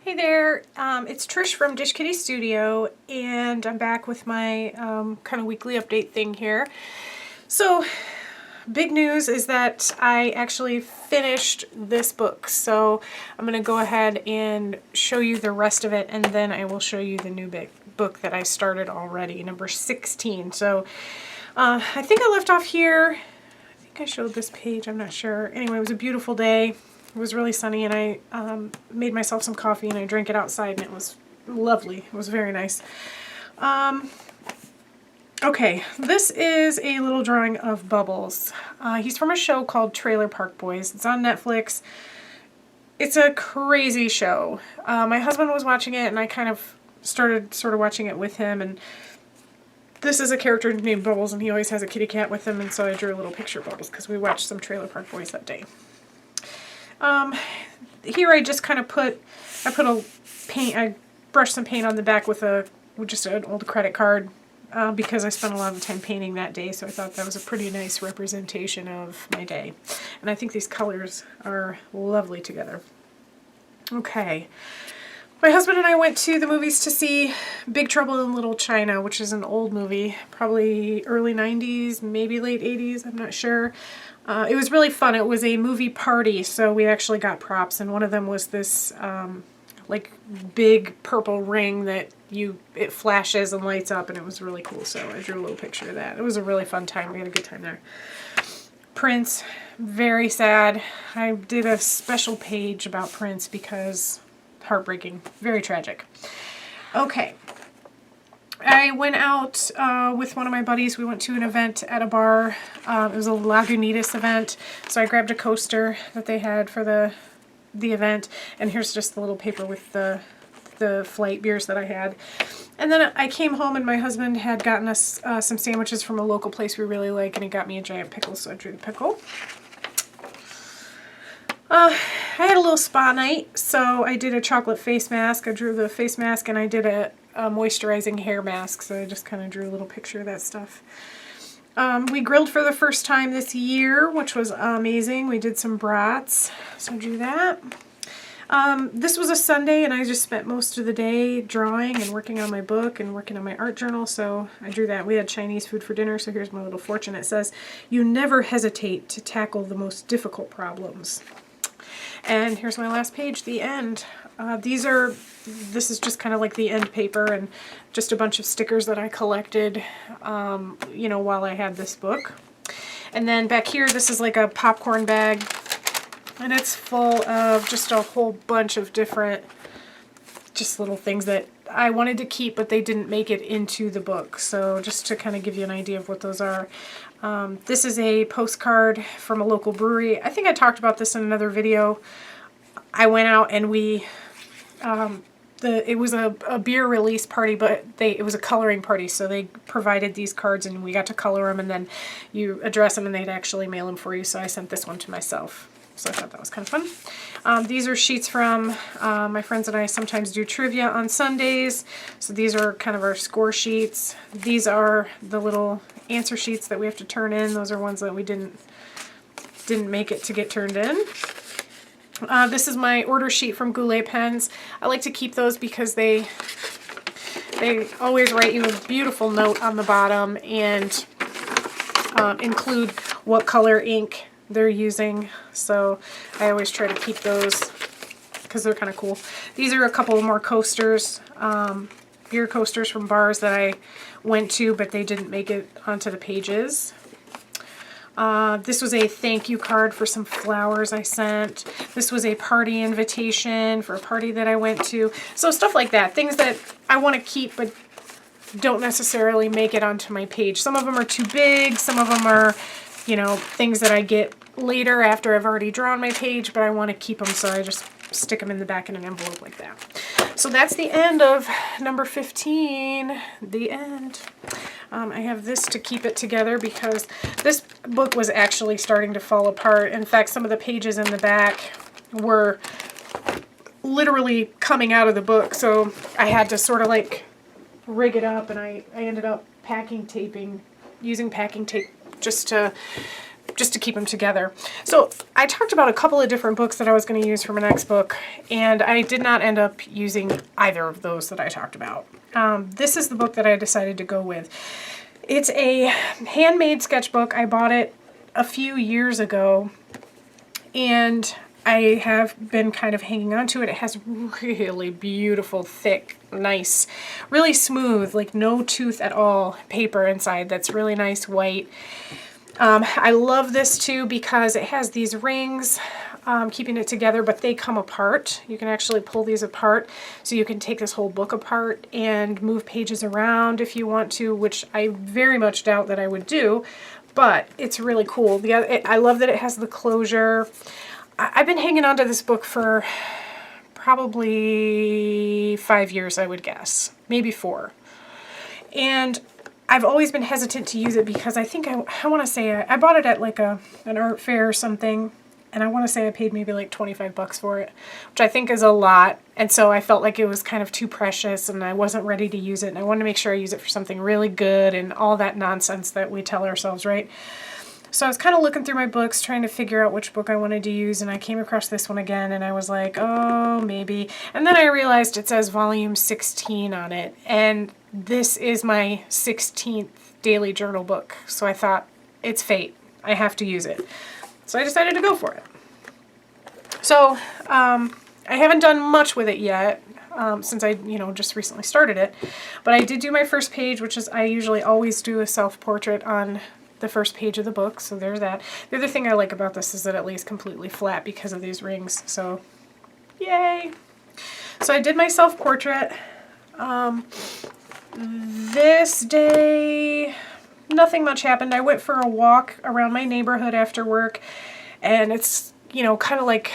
Hey there, it's Trish from Dish Kitty Studio, and I'm back with my kind of weekly update thing here. So, big news is that I actually finished this book, so I'm going to go ahead and show you the rest of it, and then I will show you the new book that I started already, number 16. So, I think I left off here. I think I showed this page, I'm not sure. Anyway, it was a beautiful day. It was really sunny, and I made myself some coffee and I drank it outside, and it was lovely. It was very nice. Okay, this is a little drawing of Bubbles. He's from a show called Trailer Park Boys. It's on Netflix. It's a crazy show. My husband was watching it, and I kind of started sort of watching it with him, and this is a character named Bubbles, and he always has a kitty cat with him, and so I drew a little picture of Bubbles because we watched some Trailer Park Boys that day. Here I just kind of I brushed some paint on the back with just an old credit card because I spent a lot of time painting that day, so I thought that was a pretty nice representation of my day. And I think these colors are lovely together. Okay. My husband and I went to the movies to see Big Trouble in Little China, which is an old movie, probably early 90s, maybe late 80s, I'm not sure. It was really fun. It was a movie party, so we actually got props, and one of them was this like big purple ring that it flashes and lights up, and it was really cool, so I drew a little picture of that. It was a really fun time. We had a good time there. Prince, very sad. I did a special page about Prince because heartbreaking, very tragic. Okay. I went out with one of my buddies. We went to an event at a bar. It was a Lagunitas event, so I grabbed a coaster that they had for the event, and here's just the little paper with the flight beers that I had. And then I came home, and my husband had gotten us some sandwiches from a local place we really like, and he got me a giant pickle, so I drew the pickle. I had a little spa night, so I did a chocolate face mask. I drew the face mask, and I did a moisturizing hair mask, so I just kind of drew a little picture of that stuff. We grilled for the first time this year, which was amazing. We did some brats, so I drew that. This was a Sunday, and I just spent most of the day drawing and working on my book and working on my art journal, so I drew that. We had Chinese food for dinner, so here's my little fortune. It says, "You never hesitate to tackle the most difficult problems." And here's my last page, the end. This is just kind of like the end paper and just a bunch of stickers that I collected, while I had this book. And then back here, this is like a popcorn bag, and it's full of just a whole bunch of different, just little things that I wanted to keep, but they didn't make it into the book. So just to kind of give you an idea of what those are. This is a postcard from a local brewery. I think I talked about this in another video. I went out and it was a beer release party, but it was a coloring party, so they provided these cards and we got to color them, and then you address them and they'd actually mail them for you, so I sent this one to myself. So I thought that was kind of fun. These are sheets from my friends and I sometimes do trivia on Sundays. So these are kind of our score sheets. These are the little answer sheets that we have to turn in. Those are ones that we didn't make it to get turned in. This is my order sheet from Goulet Pens. I like to keep those because they always write you a beautiful note on the bottom and include what color ink they're using, so I always try to keep those because they're kind of cool. These are a couple more coasters, beer coasters from bars that I went to, but they didn't make it onto the pages. This was a thank you card for some flowers I sent. This was a party invitation for a party that I went to. So stuff like that, things that I want to keep but don't necessarily make it onto my page. Some of them are too big, some of them are things that I get later after I've already drawn my page, but I want to keep them, so I just stick them in the back in an envelope like that. So that's the end of number 15, the end. I have this to keep it together because this book was actually starting to fall apart. In fact, some of the pages in the back were literally coming out of the book, so I had to sort of like rig it up, and I ended up using packing tape just to just to keep them together. So I talked about a couple of different books that I was going to use for my next book, and I did not end up using either of those that I talked about. This is the book that I decided to go with. It's a handmade sketchbook. I bought it a few years ago, and I have been kind of hanging on to it. It has really beautiful, thick, nice, really smooth, like no tooth at all paper inside that's really nice white. I love this too because it has these rings keeping it together, but they come apart. You can actually pull these apart, so you can take this whole book apart and move pages around if you want to, which I very much doubt that I would do, but it's really cool. I love that it has the closure. I've been hanging on to this book for probably 5 years, I would guess, maybe 4. And I've always been hesitant to use it because I think I want to say I bought it at like an art fair or something, and I want to say I paid maybe like 25 bucks for it, which I think is a lot. And so I felt like it was kind of too precious and I wasn't ready to use it. And I wanted to make sure I use it for something really good and all that nonsense that we tell ourselves, right? So I was kind of looking through my books, trying to figure out which book I wanted to use, and I came across this one again, and I was like, oh, maybe. And then I realized it says volume 16 on it, and this is my 16th daily journal book. So I thought, it's fate. I have to use it. So I decided to go for it. So I haven't done much with it yet, since I, just recently started it. But I did do my first page, which is I usually always do a self-portrait on the first page of the book, so there's that. The other thing I like about this is that it lays completely flat because of these rings, so yay! So I did my self-portrait. This day, nothing much happened. I went for a walk around my neighborhood after work, and it's, kind of like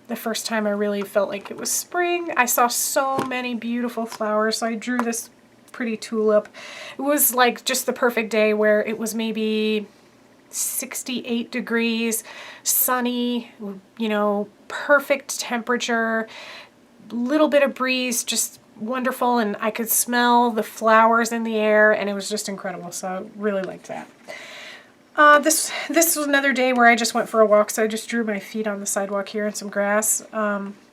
the first time I really felt like it was spring. I saw so many beautiful flowers, so I drew this pretty tulip. It was like just the perfect day where it was maybe 68 degrees, sunny, perfect temperature, little bit of breeze, just wonderful, and I could smell the flowers in the air, and it was just incredible, so I really liked that. This was another day where I just went for a walk, so I just drew my feet on the sidewalk here and some grass.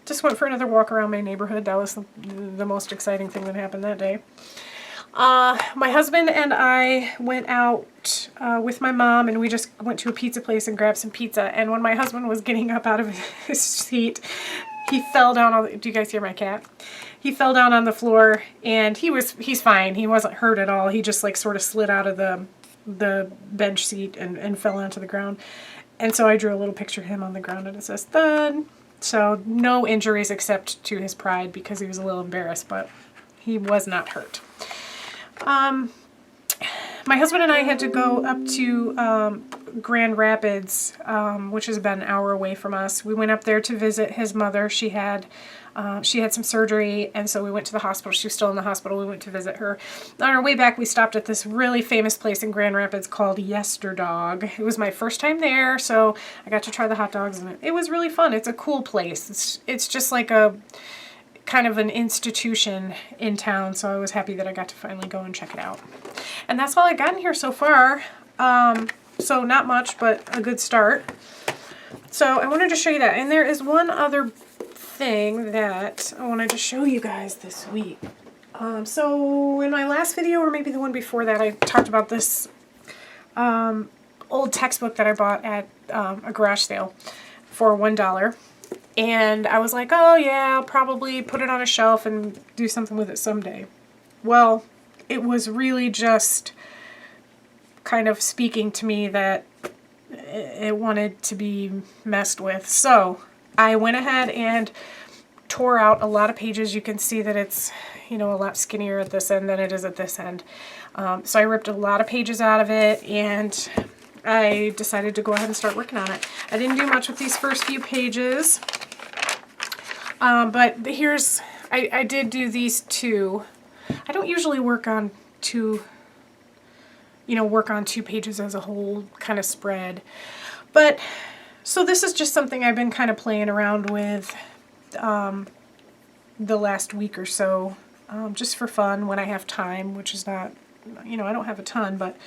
Just went for another walk around my neighborhood. That was the most exciting thing that happened that day. My husband and I went out with my mom, and we just went to a pizza place and grabbed some pizza. And when my husband was getting up out of his seat, he fell down on do you guys hear my cat? He fell down on the floor, and he's fine. He wasn't hurt at all. He just like sort of slid out of the bench seat and fell onto the ground. And so I drew a little picture of him on the ground, and it says "Thud." So no injuries except to his pride because he was a little embarrassed, but he was not hurt. My husband and I had to go up to Grand Rapids, which is about an hour away from us. We went up there to visit his mother. She had some surgery, and so we went to the hospital. She was still in the hospital. We went to visit her. On our way back, we stopped at this really famous place in Grand Rapids called Yesterdog. It was my first time there, so I got to try the hot dogs, and it was really fun. It's a cool place. It's just like a kind of an institution in town, so I was happy that I got to finally go and check it out. And that's all I got in here so far. So not much, but a good start. So I wanted to show you that. And there is one other thing that I wanted to show you guys this week. So in my last video, or maybe the one before that, I talked about this old textbook that I bought at a garage sale for $1. And I was like, oh yeah, I'll probably put it on a shelf and do something with it someday. Well, it was really just kind of speaking to me that it wanted to be messed with. So I went ahead and tore out a lot of pages. You can see that it's, a lot skinnier at this end than it is at this end. So I ripped a lot of pages out of it, and I decided to go ahead and start working on it. I didn't do much with these first few pages, but I did do these two. I don't usually work on two pages as a whole kind of spread. But, so this is just something I've been kind of playing around with the last week or so, just for fun when I have time, which is not you know, I don't have a ton, but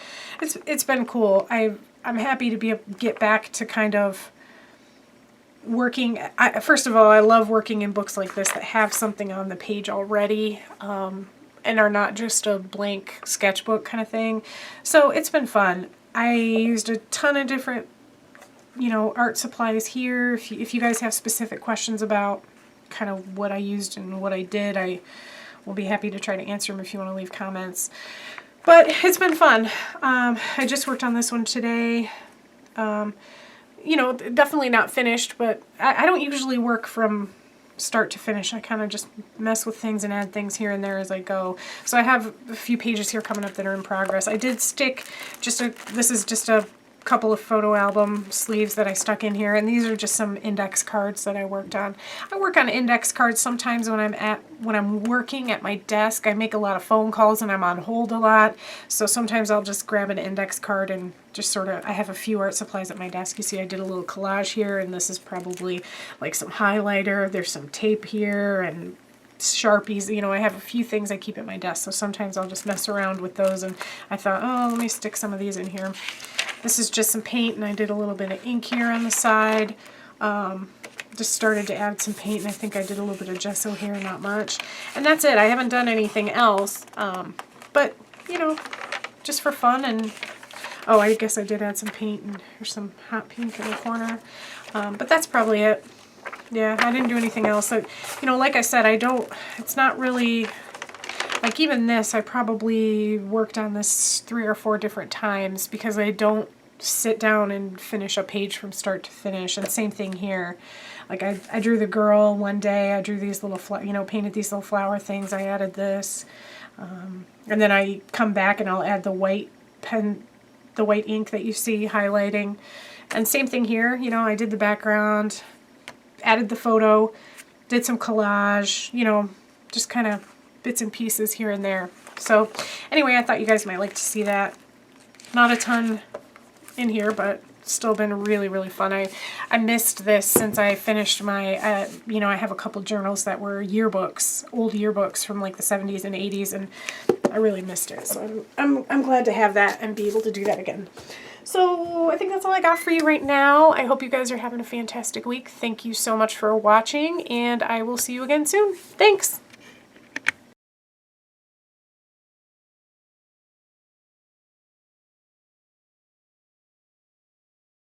it's been cool. I'm happy to get back to kind of working. First of all, I love working in books like this that have something on the page already, and are not just a blank sketchbook kind of thing. So it's been fun. I used a ton of different, you know, art supplies here. If you guys have specific questions about kind of what I used and what I did, I will be happy to try to answer them if you want to leave comments. But it's been fun. I just worked on this one today. You know, definitely not finished, but I don't usually work from start to finish. I kind of just mess with things and add things here and there as I go. So I have a few pages here coming up that are in progress. I did stick this is just a couple of photo album sleeves that I stuck in here, and these are just some index cards that I worked on. I work on index cards sometimes when I'm working at my desk. I make a lot of phone calls and I'm on hold a lot, so sometimes I'll just grab an index card and just sort of, I have a few art supplies at my desk. You see I did a little collage here, and this is probably like some highlighter. There's some tape here and Sharpies. You know, I have a few things I keep at my desk, so sometimes I'll just mess around with those, and I thought, oh, let me stick some of these in here. This is just some paint, and I did a little bit of ink here on the side. Just started to add some paint, and I think I did a little bit of gesso here, not much. And that's it. I haven't done anything else, but, you know, just for fun. And oh, I guess I did add some paint, and here's some hot pink in the corner. But that's probably it. Yeah, I didn't do anything else. You know, like I said, it's not really, like even this, I probably worked on this 3 or 4 different times because I don't sit down and finish a page from start to finish. And same thing here. Like I drew the girl one day, I drew these little, painted these little flower things, I added this. And then I come back and I'll add the white ink that you see highlighting. And same thing here, you know, I did the background, added the photo, did some collage, you know, just kind of bits and pieces here and there. So anyway, I thought you guys might like to see that. Not a ton in here, but still been really, really fun. I missed this since I finished my, you know, I have a couple journals that were yearbooks, old yearbooks from like the 70s and 80s, and I really missed it. So I'm glad to have that and be able to do that again. So I think that's all I got for you right now. I hope you guys are having a fantastic week. Thank you so much for watching, and I will see you again soon. Thanks!